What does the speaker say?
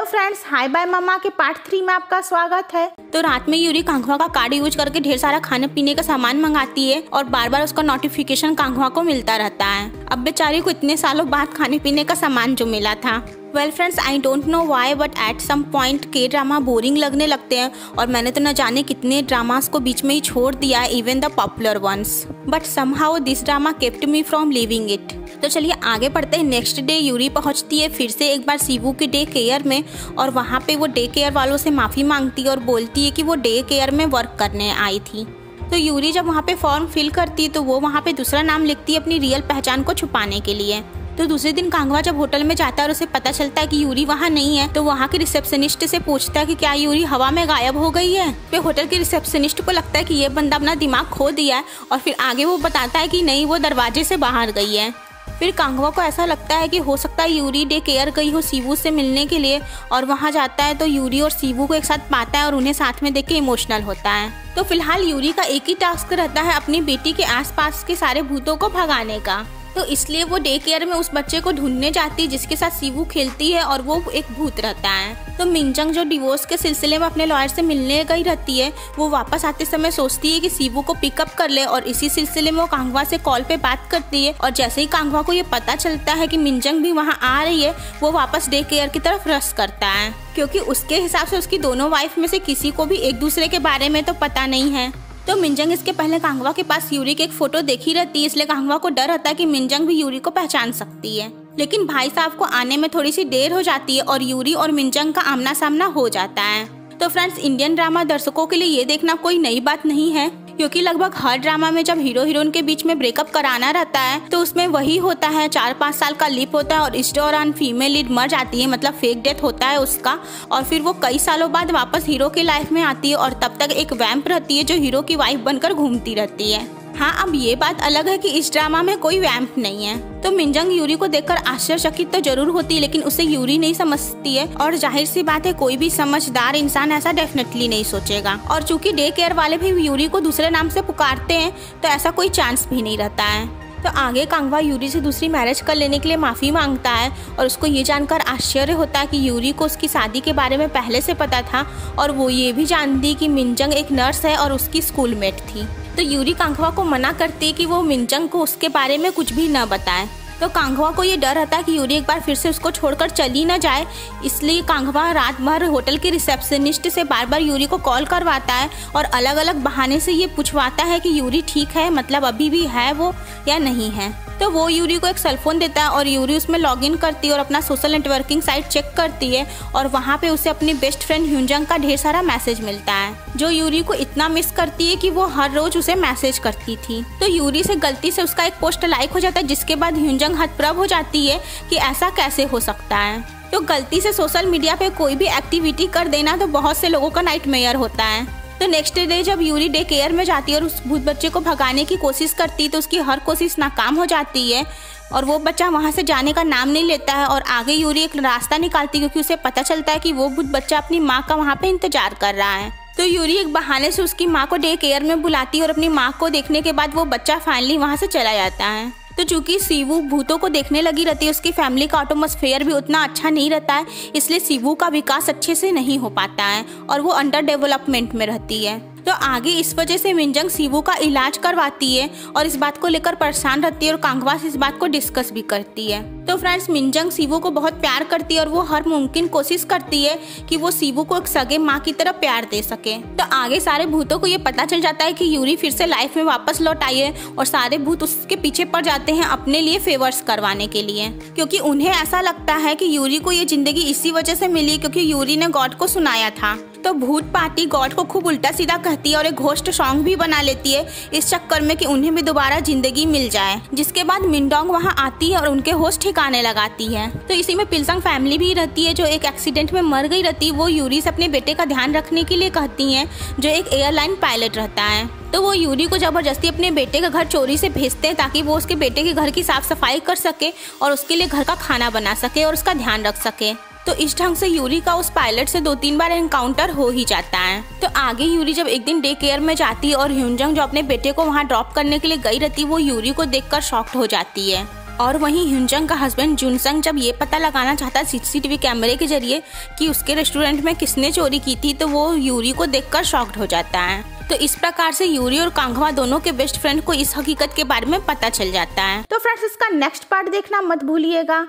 Friends, hi bye मम्मा के part 3 में आपका स्वागत है। तो रात में यूरी कांगवा का कार्ड यूज करके ढेर सारा खाने पीने का सामान मंगाती है और बार बार उसका नोटिफिकेशन कांगवा को मिलता रहता है। अब बेचारी को इतने सालों बाद खाने पीने का सामान जो मिला था। Well friends, I don't know why but at some point के ड्रामा बोरिंग लगने लगते हैं और मैंने तो न जाने कितने ड्रामास को बीच में ही छोड़ दिया, even the popular ones. But somehow this drama kept me from living it. तो चलिए आगे बढ़ते हैं। नेक्स्ट डे यूरी पहुंचती है फिर से एक बार सीवू के डे केयर में और वहाँ पे वो डे केयर वालों से माफ़ी मांगती है और बोलती है कि वो डे केयर में वर्क करने आई थी। तो यूरी जब वहाँ पे फॉर्म फिल करती है तो वो वहाँ पे दूसरा नाम लिखती है अपनी रियल पहचान को छुपाने के लिए। तो दूसरे दिन कांगवा जब होटल में जाता है और उसे पता चलता है कि यूरी वहाँ नहीं है तो वहाँ के रिसेप्शनिस्ट से पूछता है कि क्या यूरी हवा में गायब हो गई है। फिर होटल के रिसेप्शनिस्ट को लगता है कि ये बंदा अपना दिमाग खो दिया है और फिर आगे वो बताता है कि नहीं, वो दरवाजे से बाहर गई है। फिर कांगवा को ऐसा लगता है कि हो सकता है यूरी डे केयर गई हो सीवू से मिलने के लिए और वहाँ जाता है तो यूरी और सीवू को एक साथ पाता है और उन्हें साथ में देख के इमोशनल होता है। तो फिलहाल यूरी का एक ही टास्क रहता है अपनी बेटी के आसपास के सारे भूतों को भगाने का। तो इसलिए वो डे केयर में उस बच्चे को ढूंढने जाती है जिसके साथ सीवू खेलती है और वो एक भूत रहता है। तो मिनजंग जो डिवोर्स के सिलसिले में अपने लॉयर से मिलने गई रहती है, वो वापस आते समय सोचती है कि सीवू को पिकअप कर ले और इसी सिलसिले में वो कांगवा से कॉल पे बात करती है। और जैसे ही कांगवा को ये पता चलता है कि मिनजंग भी वहाँ आ रही है, वो वापस डे केयर की तरफ रश करता है क्योंकि उसके हिसाब से उसकी दोनों वाइफ में से किसी को भी एक दूसरे के बारे में तो पता नहीं है। तो मिनजंग इसके पहले कांगवा के पास यूरी की एक फोटो देखी रहती है, इसलिए कांगवा को डर रहता है कि मिनजंग भी यूरी को पहचान सकती है। लेकिन भाई साहब को आने में थोड़ी सी देर हो जाती है और यूरी और मिनजंग का आमना सामना हो जाता है। तो फ्रेंड्स, इंडियन ड्रामा दर्शकों के लिए ये देखना कोई नई बात नहीं है क्योंकि लगभग हर ड्रामा में जब हीरो हीरोइन के बीच में ब्रेकअप कराना रहता है तो उसमें वही होता है, 4-5 साल का लीप होता है और इस दौरान फीमेल लीड मर जाती है, मतलब फेक डेथ होता है उसका। और फिर वो कई सालों बाद वापस हीरो की लाइफ में आती है और तब तक एक वैम्प रहती है जो हीरो की वाइफ बनकर घूमती रहती है। हाँ, अब ये बात अलग है कि इस ड्रामा में कोई वैम्प नहीं है। तो मिनजंग यूरी को देखकर आश्चर्यचकित तो जरूर होती है लेकिन उसे यूरी नहीं समझती है और जाहिर सी बात है कोई भी समझदार इंसान ऐसा डेफिनेटली नहीं सोचेगा। और चूंकि डे केयर वाले भी यूरी को दूसरे नाम से पुकारते हैं तो ऐसा कोई चांस भी नहीं रहता है। तो आगे कांगवा यूरी से दूसरी मैरिज कर लेने के लिए माफ़ी मांगता है और उसको ये जानकर आश्चर्य होता है कि यूरी को उसकी शादी के बारे में पहले से पता था और वो ये भी जानती कि मिनजंग एक नर्स है और उसकी स्कूलमेट थी। तो यूरी कांगवा को मना करती है कि वो मिनजंग को उसके बारे में कुछ भी न बताए। तो कांगवा को ये डर रहता है कि यूरी एक बार फिर से उसको छोड़कर चली न जाए, इसलिए कांगवा रात भर होटल के रिसेप्शनिस्ट से बार बार यूरी को कॉल करवाता है और अलग अलग बहाने से ये पूछवाता है कि यूरी ठीक है, मतलब अभी भी है वो या नहीं है। तो वो यूरी को एक सेलफोन देता है और यूरी उसमें लॉगिन करती है और अपना सोशल नेटवर्किंग साइट चेक करती है और वहाँ पे उसे अपनी बेस्ट फ्रेंड ह्यूजंग का ढेर सारा मैसेज मिलता है जो यूरी को इतना मिस करती है कि वो हर रोज उसे मैसेज करती थी। तो यूरी से गलती से उसका एक पोस्ट लाइक हो जाता है जिसके बाद ह्यूजंग हतप्रभ हो जाती है कि ऐसा कैसे हो सकता है। तो गलती से सोशल मीडिया पे कोई भी एक्टिविटी कर देना तो बहुत से लोगों का नाइटमेयर होता है। तो नेक्स्ट डे जब यूरी डे केयर में जाती है और उस भूत बच्चे को भगाने की कोशिश करती है तो उसकी हर कोशिश नाकाम हो जाती है और वो बच्चा वहाँ से जाने का नाम नहीं लेता है। और आगे यूरी एक रास्ता निकालती है क्योंकि उसे पता चलता है कि वो भूत बच्चा अपनी माँ का वहाँ पे इंतजार कर रहा है। तो यूरी एक बहाने से उसकी माँ को डे केयर में बुलाती है और अपनी माँ को देखने के बाद वो बच्चा फाइनली वहाँ से चला जाता है। तो चूंकि सीवू भूतों को देखने लगी रहती है, उसकी फैमिली का एटमॉस्फेयर भी उतना अच्छा नहीं रहता है, इसलिए सीवू का विकास अच्छे से नहीं हो पाता है और वो अंडर डेवलपमेंट में रहती है। तो आगे इस वजह से मिनजंग सीवू का इलाज करवाती है और इस बात को लेकर परेशान रहती है और कांगवा से इस बात को डिस्कस भी करती है। तो फ्रेंड्स, मिनजंग सीवू को बहुत प्यार करती है और वो हर मुमकिन कोशिश करती है कि वो सीवू को एक सगे माँ की तरह प्यार दे सके। तो आगे सारे भूतों को ये पता चल जाता है कि यूरी फिर से लाइफ में वापस लौट आई है और सारे भूत उसके पीछे पड़ जाते हैं अपने लिए फेवर्स करवाने के लिए क्योंकि उन्हें ऐसा लगता है कि यूरी को ये जिंदगी इसी वजह से मिली क्योंकि यूरी ने गॉड को सुनाया था। तो भूत पार्टी गॉड को खूब उल्टा सीधा कहती है और एक घोस्ट सॉन्ग भी बना लेती है इस चक्कर में कि उन्हें भी दोबारा जिंदगी मिल जाए। जिसके बाद मिनडोंग वहां आती है और उनके होश ठिकाने लगाती है। तो इसी में पिलसंग फैमिली भी रहती है जो एक एक्सीडेंट में मर गई रहती है। वो यूरी से अपने बेटे का ध्यान रखने के लिए कहती है जो एक एयरलाइन पायलट रहता है। तो वो यूरी को जबरदस्ती अपने बेटे का घर चोरी से भेजते हैं ताकि वो उसके बेटे के घर की साफ सफाई कर सके और उसके लिए घर का खाना बना सके और उसका ध्यान रख सके। तो इस ढंग से यूरी का उस पायलट से 2-3 बार एनकाउंटर हो ही जाता है। तो आगे यूरी जब एक दिन डे केयर में जाती है और ह्यूजंग जो अपने बेटे को वहाँ ड्रॉप करने के लिए गई रहती है वो यूरी को देखकर शॉक्ड हो जाती है। और वहीं ह्युनजंग का हस्बैंड जुनसंग जब ये पता लगाना चाहता सीसीटीवी कैमरे के जरिए कि उसके रेस्टोरेंट में किसने चोरी की थी, तो वो यूरी को देखकर शॉक्ड हो जाता है। तो इस प्रकार से यूरी और कांगवा दोनों के बेस्ट फ्रेंड को इस हकीकत के बारे में पता चल जाता है। तो फ्रेंड्स इसका नेक्स्ट पार्ट देखना मत भूलिएगा।